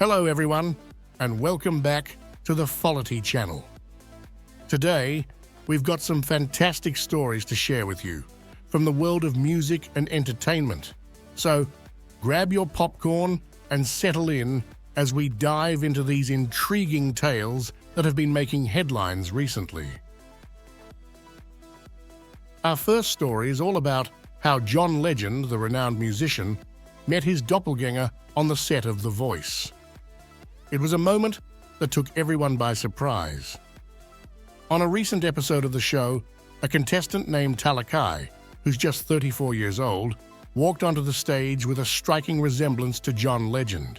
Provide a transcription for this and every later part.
Hello everyone, and welcome back to the FOLITY channel. Today, we've got some fantastic stories to share with you from the world of music and entertainment. So, grab your popcorn and settle in as we dive into these intriguing tales that have been making headlines recently. Our first story is all about how John Legend, the renowned musician, met his doppelganger on the set of The Voice. It was a moment that took everyone by surprise. On a recent episode of the show, a contestant named Talakai, who's just 34 years old, walked onto the stage with a striking resemblance to John Legend,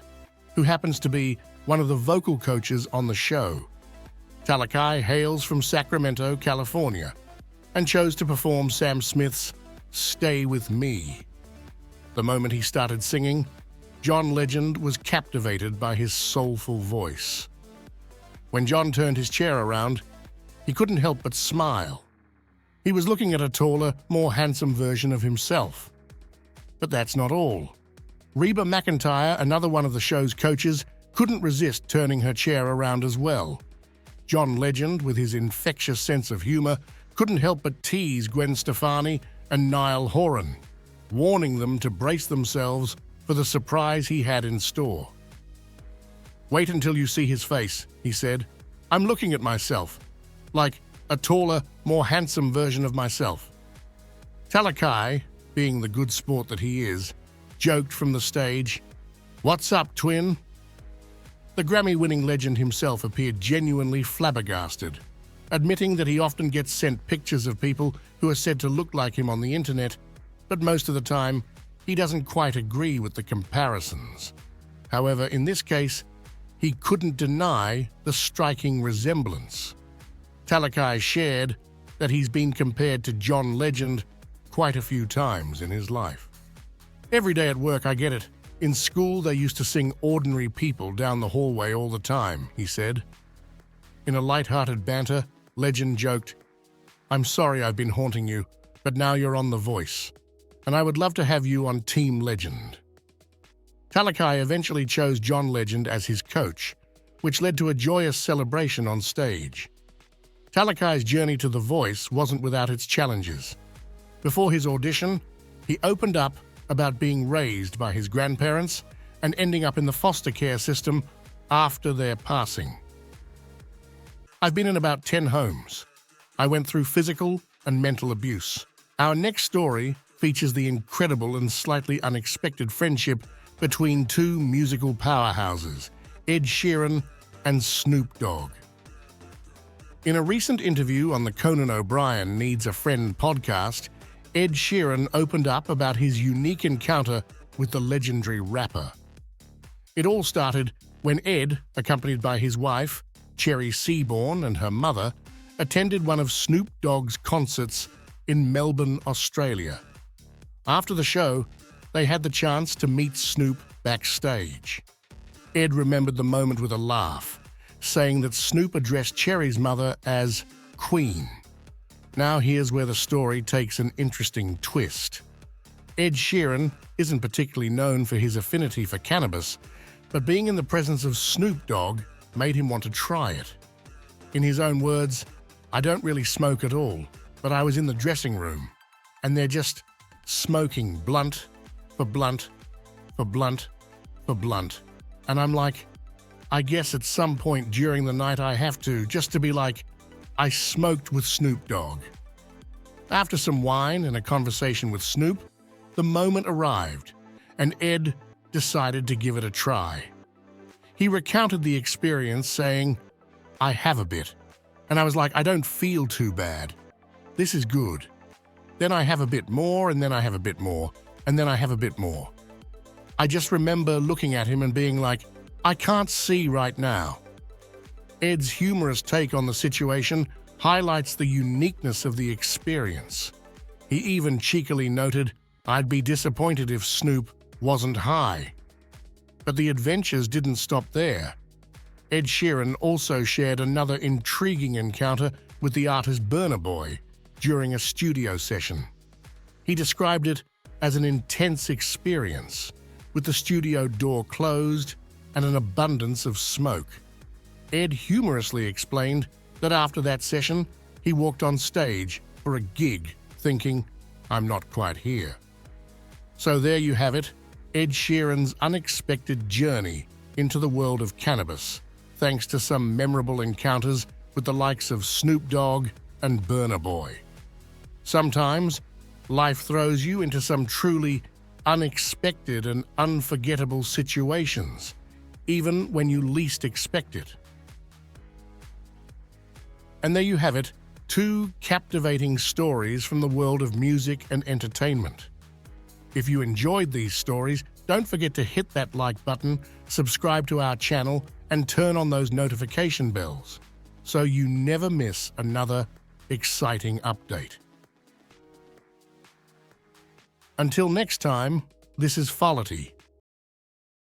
who happens to be one of the vocal coaches on the show. Talakai hails from Sacramento, California, and chose to perform Sam Smith's "Stay With Me." The moment he started singing, John Legend was captivated by his soulful voice. When John turned his chair around, he couldn't help but smile. He was looking at a taller, more handsome version of himself. But that's not all. Reba McEntire, another one of the show's coaches, couldn't resist turning her chair around as well. John Legend, with his infectious sense of humor, couldn't help but tease Gwen Stefani and Niall Horan, warning them to brace themselves for the surprise he had in store. "Wait until you see his face," he said. "I'm looking at myself, like a taller, more handsome version of myself." Talakai, being the good sport that he is, joked from the stage, "What's up, twin?" The Grammy-winning legend himself appeared genuinely flabbergasted, admitting that he often gets sent pictures of people who are said to look like him on the internet, but most of the time, he doesn't quite agree with the comparisons. However, in this case, he couldn't deny the striking resemblance. Talakai shared that he's been compared to John Legend quite a few times in his life. "Every day at work I get it. In school they used to sing Ordinary People down the hallway all the time," he said. In a light-hearted banter, Legend joked, "I'm sorry I've been haunting you, but now you're on The Voice, and I would love to have you on Team Legend." Talakai eventually chose John Legend as his coach, which led to a joyous celebration on stage. Talakai's journey to The Voice wasn't without its challenges. Before his audition, he opened up about being raised by his grandparents and ending up in the foster care system after their passing. "I've been in about 10 homes. I went through physical and mental abuse." Our next story features the incredible and slightly unexpected friendship between two musical powerhouses, Ed Sheeran and Snoop Dogg. In a recent interview on the Conan O'Brien Needs a Friend podcast, Ed Sheeran opened up about his unique encounter with the legendary rapper. It all started when Ed, accompanied by his wife, Cherry Seaborn, and her mother, attended one of Snoop Dogg's concerts in Melbourne, Australia. After the show, they had the chance to meet Snoop backstage. Ed remembered the moment with a laugh, saying that Snoop addressed Cherry's mother as Queen. Now here's where the story takes an interesting twist. Ed Sheeran isn't particularly known for his affinity for cannabis, but being in the presence of Snoop Dogg made him want to try it. In his own words, "I don't really smoke at all, but I was in the dressing room, and they're just smoking blunt for blunt for blunt for blunt. And I'm like, I guess at some point during the night I have to, just to be like, I smoked with Snoop Dogg." After some wine and a conversation with Snoop, the moment arrived, and Ed decided to give it a try. He recounted the experience, saying, "I have a bit, and I was like, I don't feel too bad. This is good. Then I have a bit more, and then I have a bit more, and then I have a bit more. I just remember looking at him and being like, I can't see right now." Ed's humorous take on the situation highlights the uniqueness of the experience. He even cheekily noted, "I'd be disappointed if Snoop wasn't high." But the adventures didn't stop there. Ed Sheeran also shared another intriguing encounter with the artist Burna during a studio session. He described it as an intense experience, with the studio door closed and an abundance of smoke. Ed humorously explained that after that session, he walked on stage for a gig thinking, "I'm not quite here." So there you have it, Ed Sheeran's unexpected journey into the world of cannabis, thanks to some memorable encounters with the likes of Snoop Dogg and Burna Boy. Sometimes, life throws you into some truly unexpected and unforgettable situations, even when you least expect it. And there you have it, two captivating stories from the world of music and entertainment. If you enjoyed these stories, don't forget to hit that like button, subscribe to our channel, and turn on those notification bells so you never miss another exciting update. Until next time, this is FOLITY,